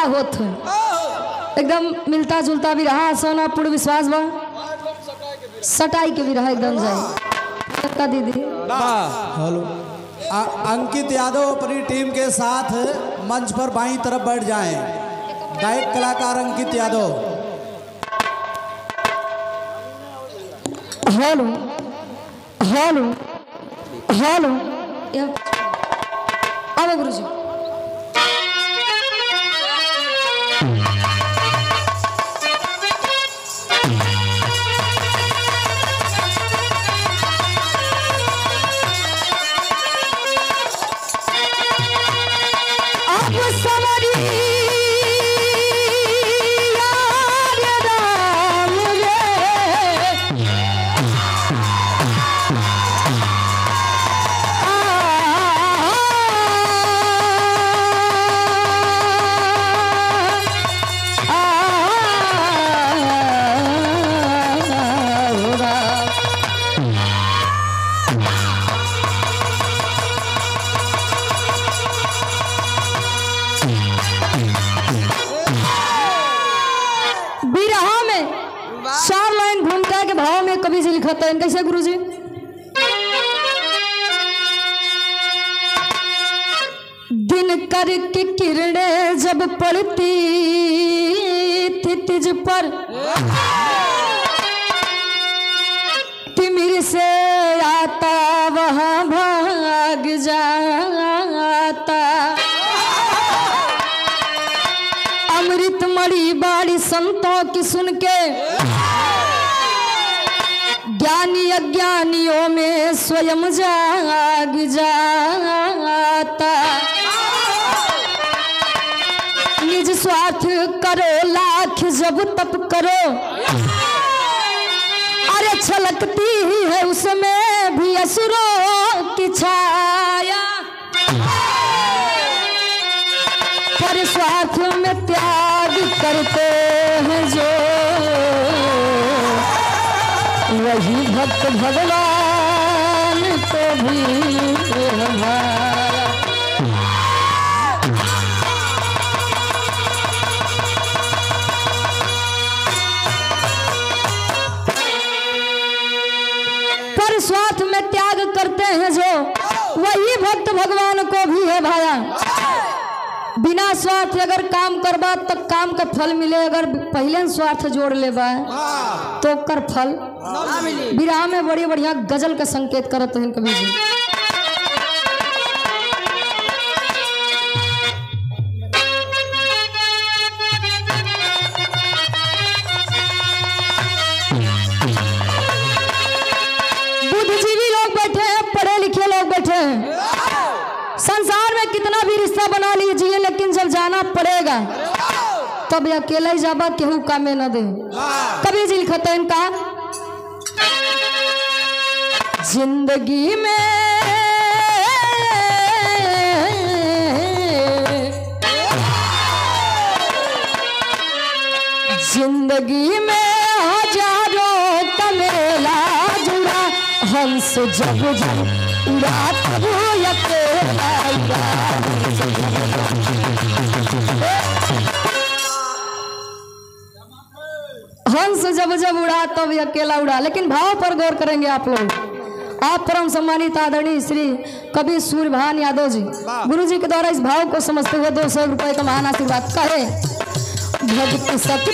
बिरहा होत है एकदम मिलता जुलता भी रहा सोना पूर्ण विश्वास बा सटाई के भी रहा एकदम जाए का दीदी। हेलो अंकित यादव अपनी टीम के साथ मंच पर बाईं तरफ बैठ जाएं। गायक कलाकार Ankit Yadav. Hello hello hello आओ गुरुजी। कभी से लिखा था कैसे गुरुजी। दिन कर की किरणें जब पड़ती थी तुझ पर तिमिर से आता वहां भाग जाता अमृत मणि बाड़ी संतों की सुन के ज्ञानी अज्ञानियों में स्वयं जाग जाता निज स्वार्थ करो लाख जब तप करो अरे छलकती ही है उसमें भी असुरों की छाया पर स्वार्थ में त्याग करते हैं जो वही भक्त भगवान को भी हमारा। पर स्वार्थ में त्याग करते हैं जो वही भक्त भगवान को भी है भाया। बिना स्वार्थ अगर काम करबा तो काम का फल मिले अगर पहले स्वार्थ जोड़ लेबा तो कर फल विराह में बड़ी बढ़िया गजल का संकेत करत हैं कवि जी। बुद्धिजीवी लोग बैठे हैं पढ़े लिखे लोग बैठे हैं संसार में कितना भी रिश्ता बना लीजिए लेकिन जब जाना पड़ेगा तब अकेले ही जाबा केहू कामे न दे। कभी जी लिखते इनका जिंदगी में हजारों का मेला जुड़ा हंस जब जब उड़ा तब अकेला हंस जब जब उड़ा तब अकेला उड़ा। लेकिन भाव पर गौर करेंगे आप लोग। आप परम सम्मानित आदरणीय श्री कवि सूर्यभान यादव जी गुरु जी के द्वारा इस भाव को समझते हुए 200 रुपए का महान आशीर्वाद कहे। भक्ति शक्ति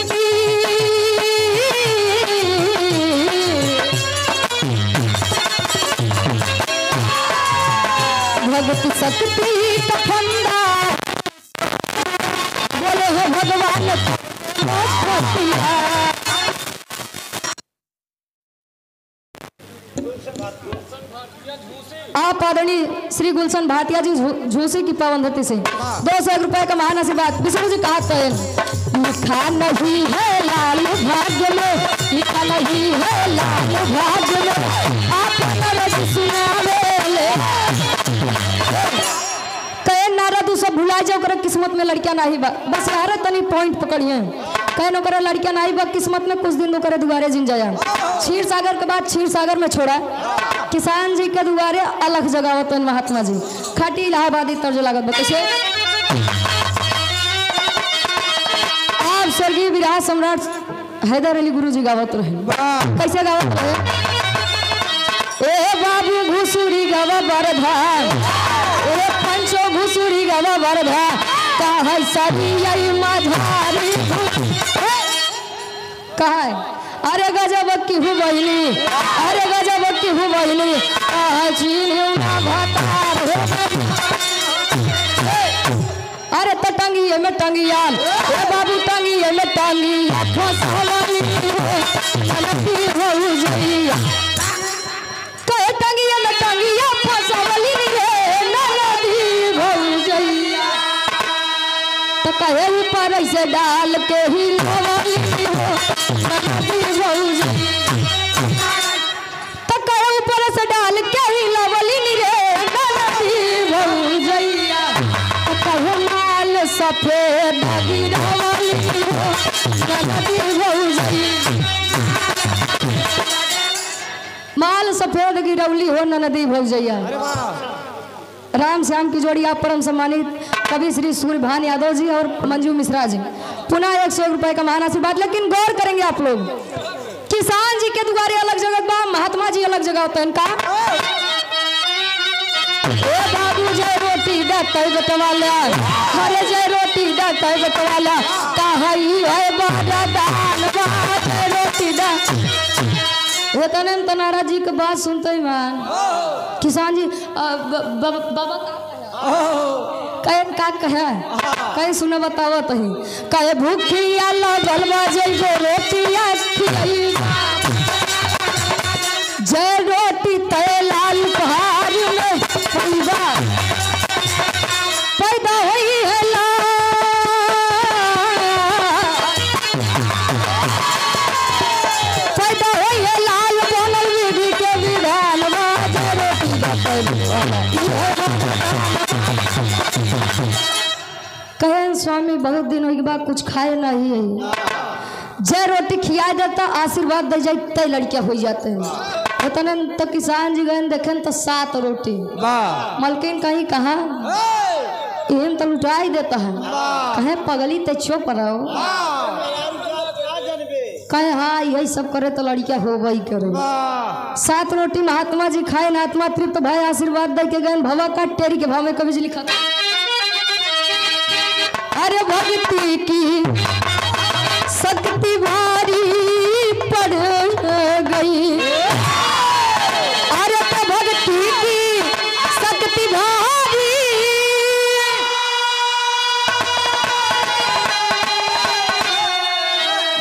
भक्ति शक्ति का फंदा बोले हो भगवान आप आदरणीय श्री गुलशन भाटिया जी झूसी की पावन धरती से 200 रुपए का महान आशीर्वाद। विष्णु जी कहा था लिखा नहीं है लाल भाग्य में लिखा नहीं है लाल भाग्य में आप कहे नारद सब भुला जाओ कर किस्मत में लड़कियां नहीं बा बस यार तनी पॉइंट पकड़िए कहे नो करे लड़कियां नहीं बा किस्मत में कुछ दिन करे दुआरे जिन जाया। क्षीर सागर के बाद क्षीर सागर में छोड़ा किसान जी के दुआरे अलग जगह होते हैं महात्मा जी खाटी इलाहाबादी तर्ज लागत कैसे बिरहा सम्राट हैदर अली गुरु जी गावत रहे। कैसे गावत रहे? ए बाबू घुसुरी गावा बरधा, ए पंचो घुसुरी गावा बरधा, कहा सभी यही मझारी कहा अरे गजब की हूँ बहनी, अरे गजब की हूँ बहनी, अरे तो टंगी में टंगिया, ए बाबू टंगी में टंगिया, फसवली हो जाइया, कहे टंगी में टंगिया, फसवली रे नदी हो जाइया, तो कहे ऊपर से डाल के ही लवली हो तो कहे ऊपर से डाल के ही लवली रे नदी हो जाइया, तो कहे माल सफेद गिरवली हो नदी हो जाइया, माल सफेद गिरवली हो नदी हो जाइया। राम श्याम की जोड़ी आप परम सम्मानित कवि श्री सूर्यभान यादव जी और मंजू मिश्रा जी, पुनः 101 रुपए का महान आशीर्वाद। लेकिन गौर करेंगे आप लोग, किसान जी के दुआरे अलग जगह बा, महात्मा जी अलग जगह होता है इनका। ए बाबू जय रोटी डटै बटवाला, अरे जय रोटी डटै बटवाला, कहा है बड़ा दान जय रोटी डा वो तने तनारा जी के बात सुनते ही मान किसान जी बाबा कहन का कहे कहीं सुने बताओ तही कहे भूखिया लगलवा जइबो रोटिया खियाई जय रोटी तय लाल पहाड़ में पैदा हुई है पैदा हुई है लाल बनल विधि के विधान जय रोटी कहे स्वामी बहुत दिन हो बाद कुछ खाए नहीं है जय रोटी खिया देता आशीर्वाद दे जाते लड़कियां हो जाते हैं उतने तो किसान जी गए देखे तो 7 रोटी मलकिन कहीं कहा इन तो लुटाई देता है कहे पगली ते चुप रहो कहे हाँ यही सब करे तो लड़कियां हो गई करे 7 रोटी महात्मा जी खाए ना आत्मा तृप्त भाई आशीर्वाद दे के गए भवा का टेरी के भाव में कवि जी लिखा अरे भक्ति की शक्ति भारी पड़ गई अरे तो भक्ति की शक्ति भारी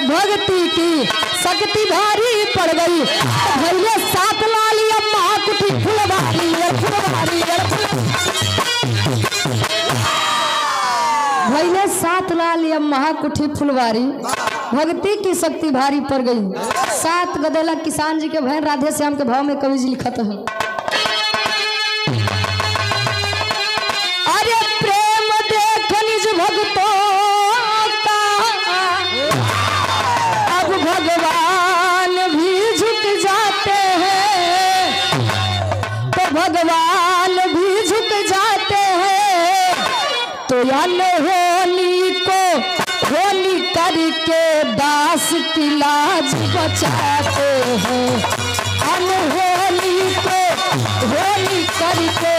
भक्ति की शक्ति भारी पड़ गई भैया 7 लाली अम्मा कुटी फुलवारी भैले 7 लाल या महाकुठी फुलवारी भक्ति की शक्ति भारी पड़ गई 7 गदेला किसान जी के बहन राधे श्याम के भाव में कवि जी लिखत है अरे प्रेम देख निज भक्तों का अब भगवान भी झुक जाते हैं तो भगवान भी झुक जाते हैं तो यान होली को होली करके दास की लाज बचाते हैं अनहोली को होली करके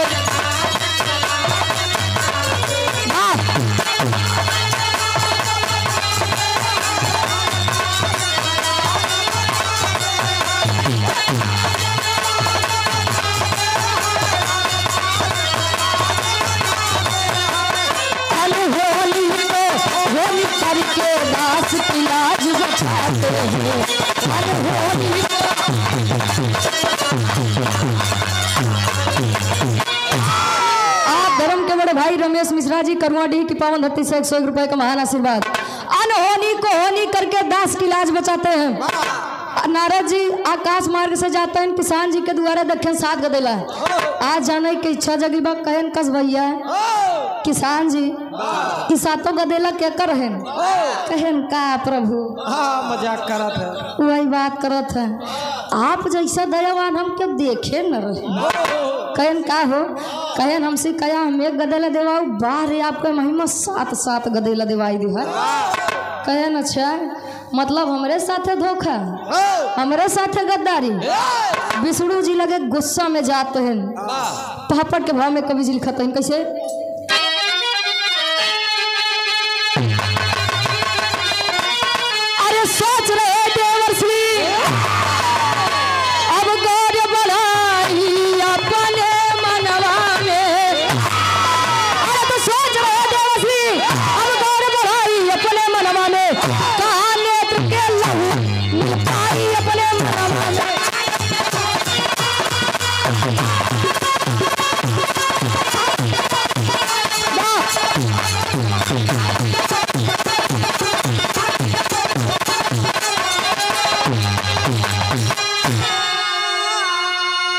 करके दास की लाज बचाते हैं आप धर्म के बड़े भाई रमेश मिश्रा जी करुआडीह की पावन धरती से 101 रुपए का महान आशीर्वाद अनहोनी को होनी करके दास की लाज बचाते हैं नारद जी आकाश मार्ग से जाते हैं किसान जी के द्वारा देखें 7 गदेला है आज जाने की इच्छा जगी बा कहन कस भैया किसान जी इस 7 गदेला क्या कर कहन का प्रभु मजाक करत है वही बात करत है आप जैसा दयावान हम क्यों देखे न रहे कहन का हो कहन हमसे कया हम 1 गदेला देवाऊ बाहर आपका महिमा 7 गदेला देवाई दी है कहन अच्छा मतलब हमरे साथे धोखा, हमरे साथे गद्दारी। विष्णु जी लगे गुस्सा में जाते हैं, पहापट के भाव में कवि जी लिखते हैं कैसे? अरे सोच रहे देवर्षि अब गौर बढ़ाई अपने मनवा में। अरे तो सोच रहे देवर्षि अब गौर बढ़ाई अपने मनवा में, कहा नेत्र के लहू मिटाई अपने मनवा में।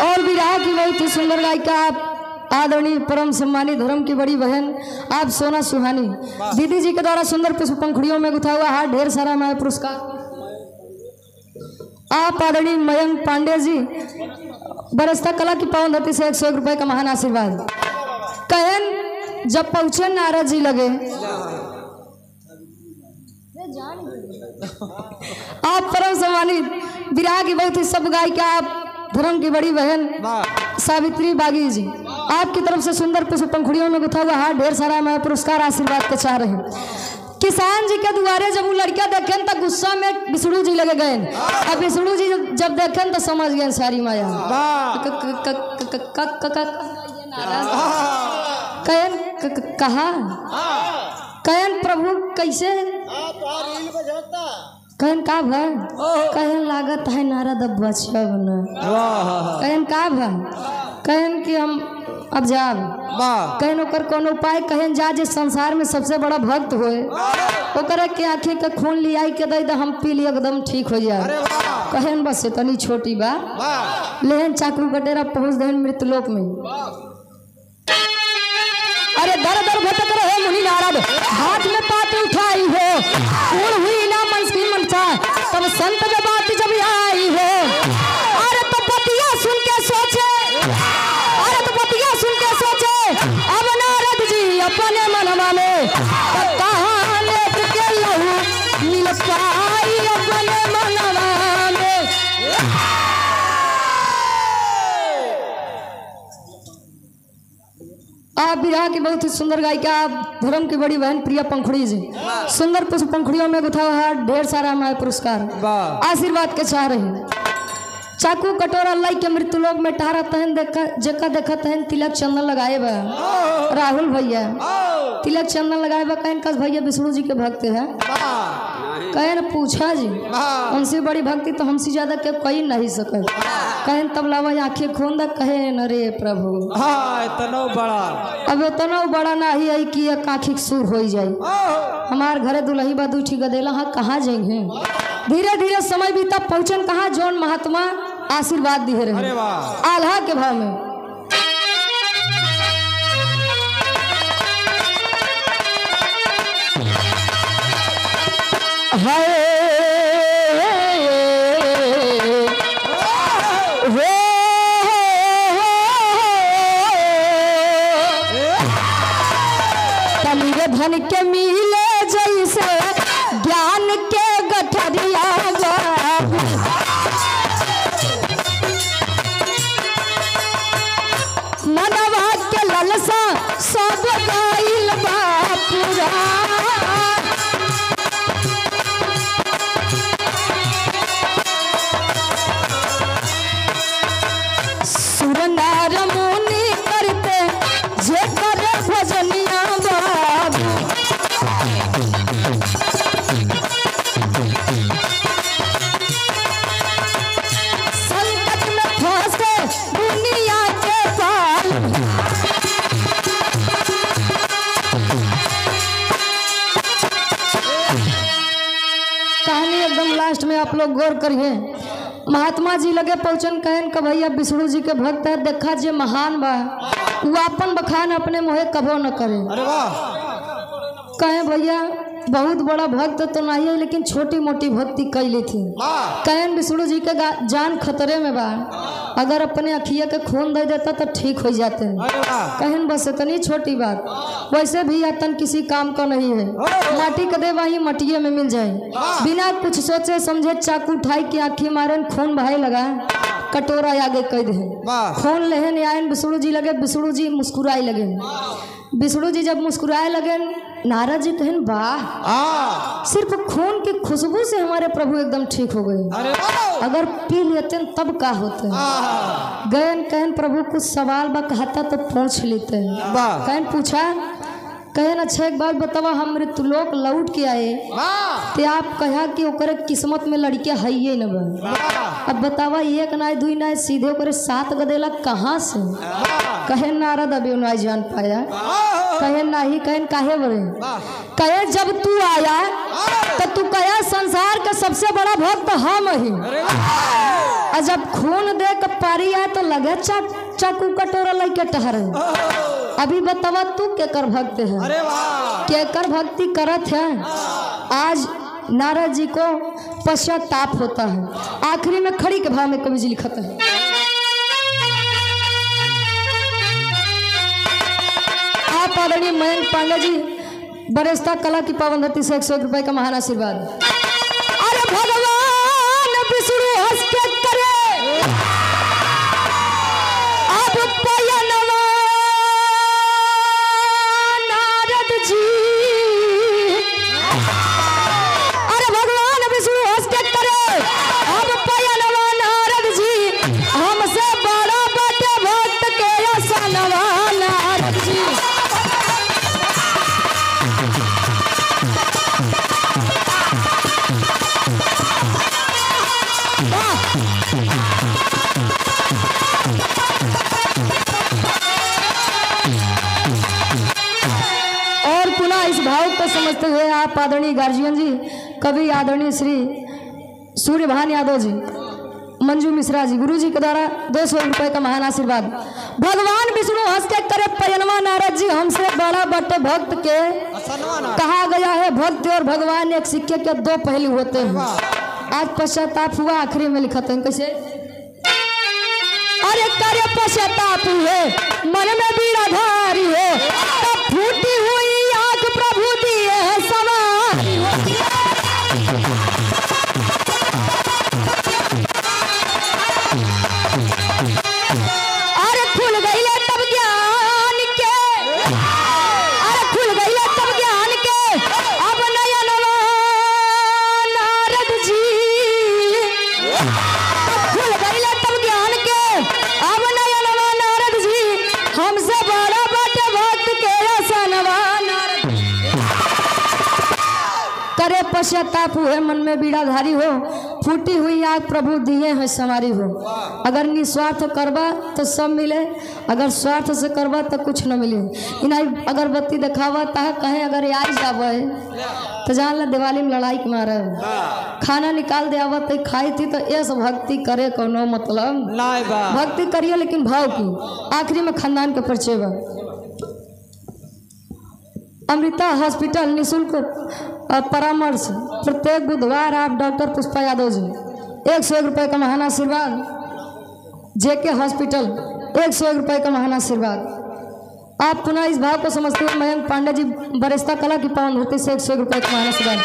और विराह की बहुत ही सुंदर गायिका आप आदरणीय परम सम्मानित धर्म की बड़ी बहन आप सोना सुहानी दीदी जी के द्वारा सुंदर पुष्प पंखुड़ियों में गुथा हुआ हाथ ढेर सारा मैं पुरस्कार आप आदरणीय मयंक पांडे जी बरसता कला की पावन धरती से 101 रुपए का महान आशीर्वाद। कहन जब पहुंचे नारद जी लगे आप परम सम्मानित विराह की बहुत ही सब गायिका आप धर्म की बड़ी बहन सावित्री बागी जी आपकी तरफ से सुंदर पुष्प पंखुड़ियों में गुथा हुआ हाथ ढेर सारा मैं पुरस्कार आशीर्वाद के चाह रहे हैं। किसान जी के दुआरे जब वो लड़कियां देखें तो गुस्सा में विष्णु जी लगे गए। अब विष्णु जी जब देखें तो समझ गए सारी माया। कहा कहन प्रभु कैसे कहन का भाई कहन लागत है नारद अब बच्चा बना कहन का भाई कहन कि हम अब जाब कहन ओकर कौन उपाय कहन जा जे संसार में सबसे बड़ा भक्त होए ओकर के आँखी के खून लियाई के दे हम पी लिए एकदम ठीक हो जाए। कहन बस इतनी छोटी बा लेहन चाकू कटेरा पहुँच दे मृतलोक में। अरे दर दर भटक रहे मुनि नारद हाथ में पात उठाई हो पूर्ण हुई ना मन की मनसा तब संत में बात जब आई हो। अरे तो पतिया सुन के सोचे अरे तो पतिया सुन के सोचे अब नारद जी अपने मनवा में कहाँ नेत्र के लहू मिल पाई अपने मनवा में। आप विराह की बहुत ही सुंदर गायिका आप धर्म की बड़ी बहन प्रिया पंखुड़ी जी सुंदर पुष्प पंखुड़ियों में गुथा हुआ ढेर सारा हमारे पुरस्कार आशीर्वाद के चाह रहे। चाकू कटोरा लाई के मृत्युलोक में टहरा तहन जेका देखा तहन तिलक चंदन लगाए बा राहुल भैया तिलक चंदन लगाए बा कहन कस भैया विष्णु जी के भक्त है कहन पूछा जी उनसे बड़ी भक्ति तो हमसे ज्यादा के कही नहीं सके कहन तब लावा आंखें खोंदा कहे न रे प्रभु इतना बड़ा अब इतना बड़ा ना ही आई कि एक आँखी सुर हो जाए हमार घरे दुल्ही बा दूठी गदेला हाँ कहाँ जाएंगे। धीरे धीरे समय बीता पहुंचन कहाँ जौन महात्मा आशीर्वाद दिए रहे आल्हा के भाव में। धन के मिले जैसे ज्ञान के गठरिया मनवा के ललसा सब गाइल बापुरा सुर नार मुनि करते जे करे भजनिया बाबू संकट में फंसे दुनिया के पाल कहानी एकदम लास्ट में आप लोग गौर करिए। महात्मा जी लगे पहुंचन कहन का भैया विष्णु जी के भक्त है देखा जे महान बा वो अपन बखान अपने मुहे कबो न करे। अरे वाह कहे भैया बहुत बड़ा भक्त तो नहीं है, लेकिन छोटी मोटी भक्ति कैली थी। कहन विष्णु जी के जान खतरे में बा, अगर अपने अखिया के खून दे देता तो ठीक हो जाते हैं। कहन बस इतनी छोटी बात, वैसे भी यतन किसी काम का नहीं है, माटी के दे वही मटिये में मिल जाए। बिना कुछ सोचे समझे चाकू उठाई के आँखी मारे, खून बहाए लगा, कटोरा आगे कह दे, खून लेहन आयन विष्णु जी लगे। विष्णु जी मुस्कुराए लगे। विष्णु जी जब मुस्कुराए लगे, नारद जी कहन वाह, सिर्फ खून की खुशबू से हमारे प्रभु एकदम ठीक हो गए, अगर पी लेते तब का होते हैं। गयन कहन प्रभु कुछ सवाल बा कहता तो पूछ लेते हैं। कहन पूछा, कहन अच्छा एक बात बतावा, हम मृत्युलोक लौट के आए ते आप कहा कि ओकरे किस्मत में लड़कियां है ही न बा, अब बतावा एक ना दुई ना सीधे ओकरे 7 गदेला कहाँ से। कहन नारद अभी नहीं जान पाया। कहन नहीं, कहन काहे बड़े, कहे जब तू आया तो तू कहे संसार का सबसे बड़ा भक्त हम ही, और जब खून दे के पारी आए तो लगे चाकू कटोरा लेके टहरे। अभी बतावा तू केकर भक्त है, केकर भक्ति करत है। आज नारद जी को पश्चाताप होता है। आखिरी में खड़ी के भाव में कवि जी लिखत है, आप आदरणीय मयंक पांडे जी बरेस्ता कला की पावन धरती से 101 रुपए का महान आशीर्वाद। अरे भगवान विष्णु हंस के करे अब पयनवा नारद जी। अरे भगवान विष्णु हंस के करे अब पयनवा नारद जी, हमसे बड़ा बटे भक्त के असनवा नारद जी। और पुनः इस भाव को समझते हुए आप आदरणीय गार्जियन जी, कवि आदरणीय श्री सूर्यभान यादव जी, मंजू मिश्रा जी, गुरु जी के द्वारा 200 रुपए का महान आशीर्वाद। भगवान विष्णु हंस के करे पयनवा नारद जी, हमसे बड़ा बटे भक्त के। कहा गया है भक्त और भगवान एक सिक्के के 2 पहलू होते हैं। आज पश्चाताप हुआ, आखिरी में लिखा था कैसे, अरे करे पश्चाताप हुए मन में बीड़ा धारी हो, तब फूटी हुई आंख प्रभु दिए है सवारी हो। अरे खुल गई तब ज्ञान के, अरे खुल गई तब ज्ञान के अब नयनवा नारद जी। खुल गई तब ज्ञान के अब नयनवा नारद जी, हमसे बड़ा बटे भक्त के असनवा नारद। करे पश्चाताप हुए मन में बीड़ा धारी हो, फूटी हुई आग प्रभु दिए हैं सवारी हो। अगर निस्वार्थ करबा तो सब मिले, अगर स्वार्थ से करबा तो कुछ न मिले। इन्हें अगरबत्ती दिखावा ता कहें अगर आई जावे तो जान ला दिवाली में लड़ाई के मारे खाना निकाल दे आवत तो खाई थी, तो ऐसा भक्ति करे कोनो मतलब नहीं बा। भक्ति करिए लेकिन भाव की। आखिरी में खानदान के परिचय बा। अमृता हॉस्पिटल निःशुल्क परामर्श प्रत्येक बुधवार आप डॉक्टर पुष्पा यादव जी 101 रुपए का महान आशीर्वाद। जेके हॉस्पिटल 101 रुपए का महान आशीर्वाद। आप पुनः इस भाव को समझते हुए मयंक पांडे जी बरेस्ता कला की पावन धरती से 101 रुपए का महान आशीर्वाद।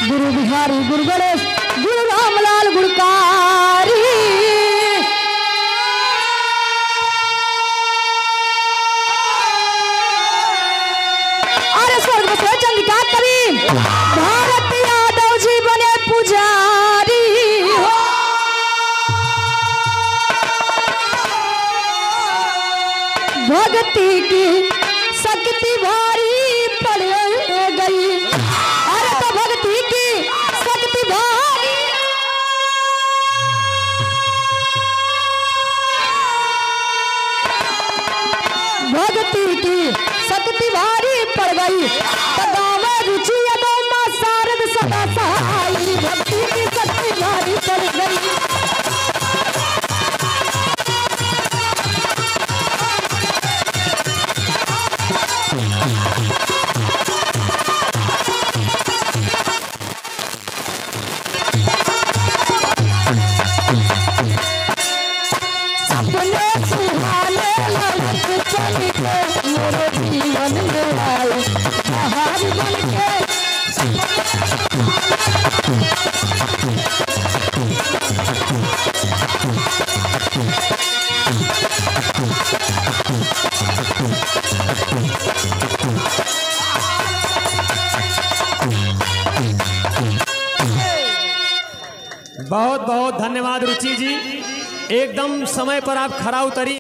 गुरु बिहारी गुरु गणेश गुरु रामलाल गुणकारी। चंद्रिका कवि भारत यादव जी बने पुजारी हो। भक्ति की शक्ति भारी पड़ गई, अरे तो भक्ति की शक्ति भारी। भक्ति की शक्ति भारी पड़ गई, रुचि शारद सदा सहाई। भक्ति की शक्ति भारी पड़ गई। बहुत बहुत धन्यवाद रुचि जी, एकदम समय पर आप खरा उतरी।